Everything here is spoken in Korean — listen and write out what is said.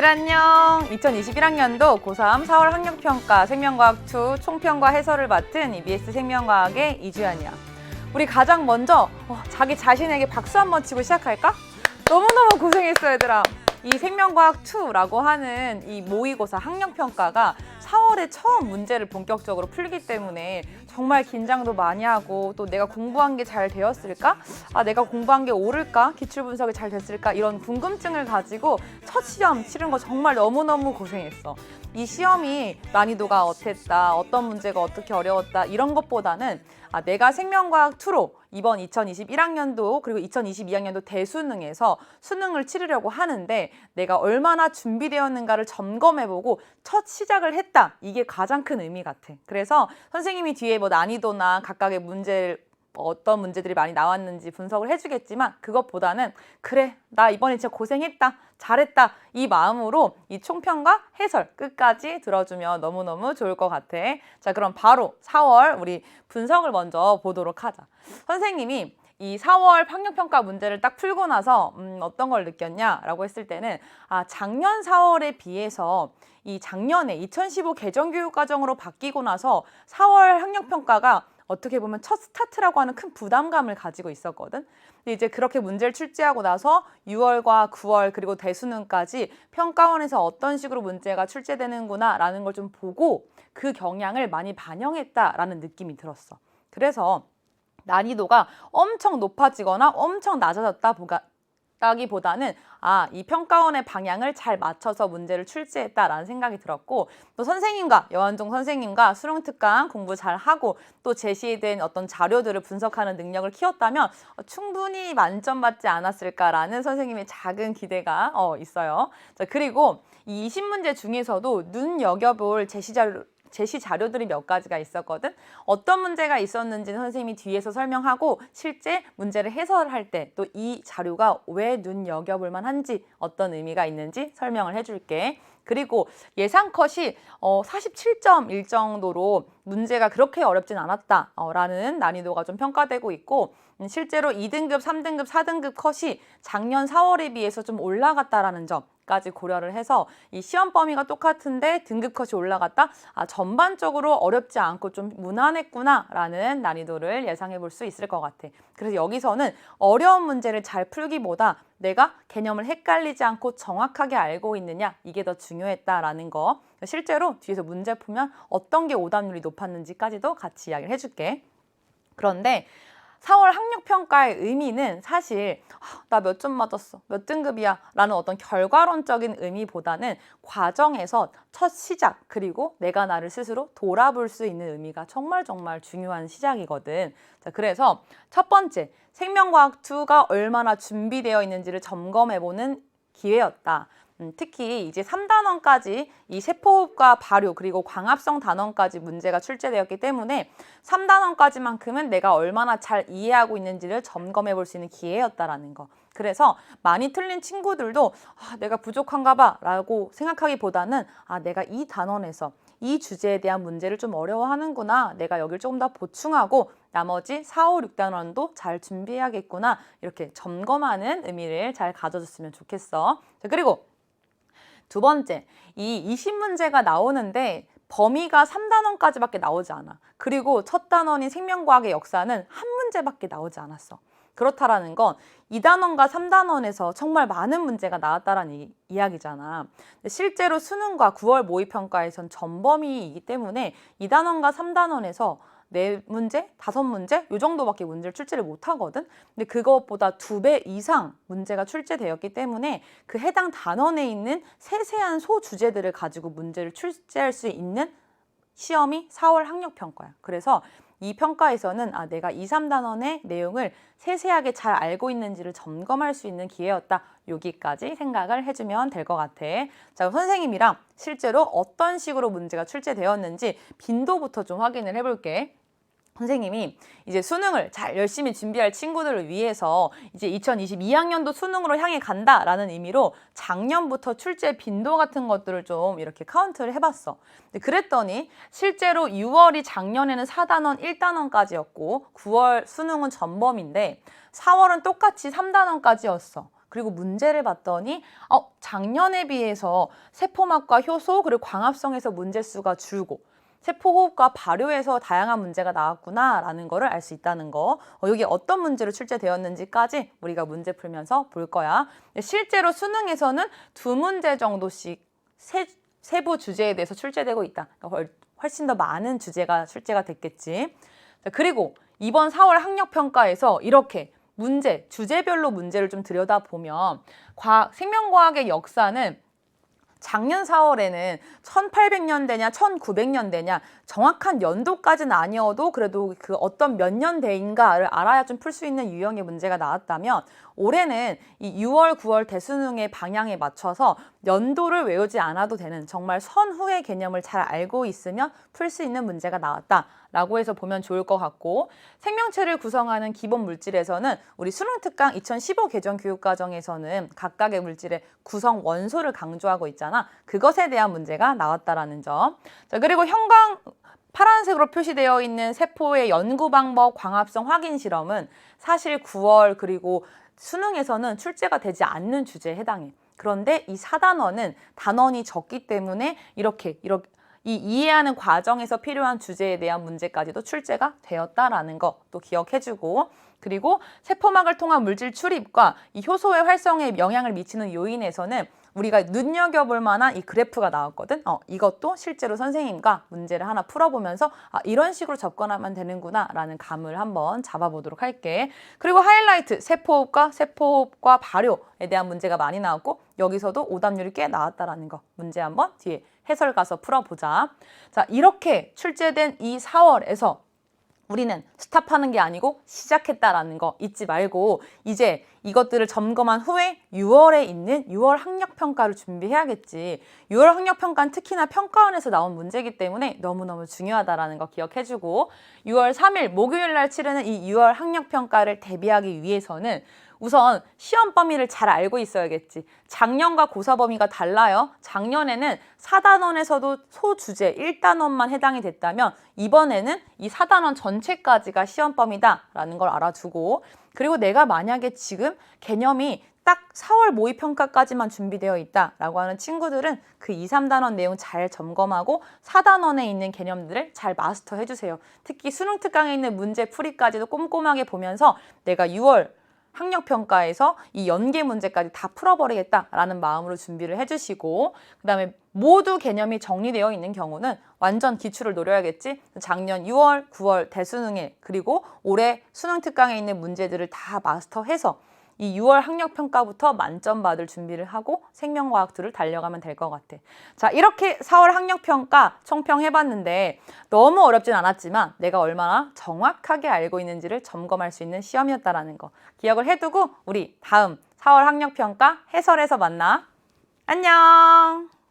애들 안녕! 2021학년도 고3 4월 학력평가 생명과학2 총평과 해설을 맡은 EBS 생명과학의 이주연이야. 우리 가장 먼저 자기 자신에게 박수 한번 치고 시작할까? 너무너무 고생했어 얘들아. 이 생명과학2라고 하는 이 모의고사 학력평가가 4월에 처음 문제를 본격적으로 풀기 때문에 정말 긴장도 많이 하고, 또 내가 공부한 게 잘 되었을까? 내가 공부한 게 옳을까? 기출 분석이 잘 됐을까? 이런 궁금증을 가지고 첫 시험 치른 거 정말 너무너무 고생했어. 이 시험이 난이도가 어땠다, 어떤 문제가 어떻게 어려웠다 이런 것보다는 내가 생명과학2로 이번 2021학년도 그리고 2022학년도 대수능에서 수능을 치르려고 하는데 내가 얼마나 준비되었는가를 점검해보고 첫 시작을 했다. 이게 가장 큰 의미 같아. 그래서 선생님이 뒤에 뭐 난이도나 각각의 문제를 어떤 문제들이 많이 나왔는지 분석을 해주겠지만, 그것보다는 그래, 나 이번에 진짜 고생했다, 잘했다, 이 마음으로 이 총평과 해설 끝까지 들어주면 너무너무 좋을 것 같아. 자, 그럼 바로 4월 우리 분석을 먼저 보도록 하자. 선생님이 이 4월 학력평가 문제를 딱 풀고 나서 어떤 걸 느꼈냐라고 했을 때는 작년 4월에 비해서 이 작년에 2015 개정교육과정으로 바뀌고 나서 4월 학력평가가 어떻게 보면 첫 스타트라고 하는 큰 부담감을 가지고 있었거든. 근데 이제 그렇게 문제를 출제하고 나서 6월과 9월 그리고 대수능까지 평가원에서 어떤 식으로 문제가 출제되는구나 라는 걸 좀 보고 그 경향을 많이 반영했다라는 느낌이 들었어. 그래서 난이도가 엄청 높아지거나 엄청 낮아졌다기보다는 이 평가원의 방향을 잘 맞춰서 문제를 출제했다라는 생각이 들었고, 또 선생님과 여한종 선생님과 수능특강 공부 잘하고 또 제시된 어떤 자료들을 분석하는 능력을 키웠다면 충분히 만점 받지 않았을까라는 선생님의 작은 기대가 있어요. 자, 그리고 이 20문제 중에서도 눈여겨볼 제시 자료들이 몇 가지가 있었거든. 어떤 문제가 있었는지는 선생님이 뒤에서 설명하고 실제 문제를 해설할 때 또 이 자료가 왜 눈여겨볼 만한지, 어떤 의미가 있는지 설명을 해줄게. 그리고 예상 컷이 47.1 정도로 문제가 그렇게 어렵진 않았다라는 난이도가 좀 평가되고 있고, 실제로 2등급, 3등급, 4등급 컷이 작년 4월에 비해서 좀 올라갔다라는 점까지 고려를 해서 이 시험 범위가 똑같은데 등급 컷이 올라갔다? 전반적으로 어렵지 않고 좀 무난했구나라는 난이도를 예상해 볼 수 있을 것 같아. 그래서 여기서는 어려운 문제를 잘 풀기보다 내가 개념을 헷갈리지 않고 정확하게 알고 있느냐, 이게 더 중요했다라는 거. 실제로 뒤에서 문제 풀면 어떤 게 오답률이 높았는지까지도 같이 이야기를 해줄게. 그런데 4월 학력평가의 의미는 사실 나 몇 점 맞았어, 몇 등급이야 라는 어떤 결과론적인 의미보다는 과정에서 첫 시작, 그리고 내가 나를 스스로 돌아볼 수 있는 의미가 정말 중요한 시작이거든. 자, 그래서 첫 번째, 생명과학2가 얼마나 준비되어 있는지를 점검해보는 기회였다. 특히 이제 3단원까지 이 세포호흡과 발효 그리고 광합성 단원까지 문제가 출제되었기 때문에 3단원까지만큼은 내가 얼마나 잘 이해하고 있는지를 점검해 볼 수 있는 기회였다라는 거. 그래서 많이 틀린 친구들도 내가 부족한가 봐 라고 생각하기보다는 내가 이 단원에서 이 주제에 대한 문제를 좀 어려워하는구나, 내가 여길 조금 더 보충하고 나머지 4, 5, 6단원도 잘 준비해야겠구나, 이렇게 점검하는 의미를 잘 가져줬으면 좋겠어. 자, 그리고 두 번째, 이 20문제가 나오는데 범위가 3단원까지밖에 나오지 않아. 그리고 첫 단원인 생명과학의 역사는 한 문제밖에 나오지 않았어. 그렇다라는 건 2단원과 3단원에서 정말 많은 문제가 나왔다라는 이야기잖아. 근데 실제로 수능과 9월 모의평가에선 전범위이기 때문에 2단원과 3단원에서 4문제, 5문제 이 정도밖에 문제를 출제를 못하거든. 근데 그것보다 2배 이상 문제가 출제되었기 때문에 그 해당 단원에 있는 세세한 소주제들을 가지고 문제를 출제할 수 있는 시험이 4월 학력평가야. 그래서 이 평가에서는 내가 2, 3단원의 내용을 세세하게 잘 알고 있는지를 점검할 수 있는 기회였다. 여기까지 생각을 해주면 될 것 같아. 자, 선생님이랑 실제로 어떤 식으로 문제가 출제되었는지 빈도부터 좀 확인을 해볼게. 선생님이 이제 수능을 잘 열심히 준비할 친구들을 위해서 이제 2022학년도 수능으로 향해 간다라는 의미로 작년부터 출제 빈도 같은 것들을 좀 이렇게 카운트를 해봤어. 그랬더니 실제로 6월이 작년에는 4단원 1단원까지였고 9월 수능은 전범인데 4월은 똑같이 3단원까지였어. 그리고 문제를 봤더니 작년에 비해서 세포막과 효소 그리고 광합성에서 문제수가 줄고 세포호흡과 발효에서 다양한 문제가 나왔구나라는 거를 알 수 있다는 거. 여기 어떤 문제로 출제되었는지까지 우리가 문제 풀면서 볼 거야. 실제로 수능에서는 2문제 정도씩 세부 주제에 대해서 출제되고 있다. 그러니까 훨씬 더 많은 주제가 출제가 됐겠지. 그리고 이번 4월 학력평가에서 이렇게 주제별로 문제를 좀 들여다보면 생명과학의 역사는 작년 4월에는 1800년대냐 1900년대냐 정확한 연도까지는 아니어도 그래도 그 어떤 몇 년대인가를 알아야 좀 풀 수 있는 유형의 문제가 나왔다면 올해는 이 6월, 9월 대수능의 방향에 맞춰서 연도를 외우지 않아도 되는 정말 선후의 개념을 잘 알고 있으면 풀 수 있는 문제가 나왔다라고 해서 보면 좋을 것 같고 생명체를 구성하는 기본 물질에서는 우리 수능특강 2015 개정 교육과정에서는 각각의 물질의 구성 원소를 강조하고 있잖아. 그것에 대한 문제가 나왔다라는 점. 자, 그리고 파란색으로 표시되어 있는 세포의 연구 방법 광합성 확인 실험은 사실 9월 그리고 수능에서는 출제가 되지 않는 주제에 해당해. 그런데 이 4단원은 단원이 적기 때문에 이렇게 이 이해하는 과정에서 필요한 주제에 대한 문제까지도 출제가 되었다라는 거 또 기억해주고 그리고 세포막을 통한 물질 출입과 이 효소의 활성에 영향을 미치는 요인에서는 우리가 눈여겨볼 만한 이 그래프가 나왔거든. 이것도 실제로 선생님과 문제를 하나 풀어보면서 이런 식으로 접근하면 되는구나 라는 감을 한번 잡아보도록 할게. 그리고 하이라이트 세포호흡과 발효에 대한 문제가 많이 나왔고 여기서도 오답률이 꽤 나왔다라는 거 문제 한번 뒤에 해설 가서 풀어보자. 자, 이렇게 출제된 이 4월에서 우리는 스탑하는 게 아니고 시작했다라는 거 잊지 말고 이제 이것들을 점검한 후에 6월에 있는 6월 학력평가를 준비해야겠지. 6월 학력평가는 특히나 평가원에서 나온 문제이기 때문에 너무너무 중요하다라는 거 기억해주고 6월 3일 목요일 날 치르는 이 6월 학력평가를 대비하기 위해서는 우선 시험 범위를 잘 알고 있어야겠지. 작년과 고사 범위가 달라요. 작년에는 4단원에서도 소주제 1단원만 해당이 됐다면 이번에는 이 4단원 전체까지가 시험 범위다라는 걸 알아두고 그리고 내가 만약에 지금 개념이 딱 4월 모의평가까지만 준비되어 있다라고 하는 친구들은 그 2, 3단원 내용 잘 점검하고 4단원에 있는 개념들을 잘 마스터해 주세요. 특히 수능특강에 있는 문제 풀이까지도 꼼꼼하게 보면서 내가 6월 학력평가에서 이 연계 문제까지 다 풀어버리겠다라는 마음으로 준비를 해주시고 그 다음에 모두 개념이 정리되어 있는 경우는 완전 기출을 노려야겠지. 작년 6월, 9월 대수능에 그리고 올해 수능특강에 있는 문제들을 다 마스터해서 이 6월 학력평가부터 만점 받을 준비를 하고 생명과학2를 달려가면 될 것 같아. 자, 이렇게 4월 학력평가 총평해봤는데 너무 어렵진 않았지만 내가 얼마나 정확하게 알고 있는지를 점검할 수 있는 시험이었다라는 거 기억을 해두고 우리 다음 4월 학력평가 해설에서 만나. 안녕!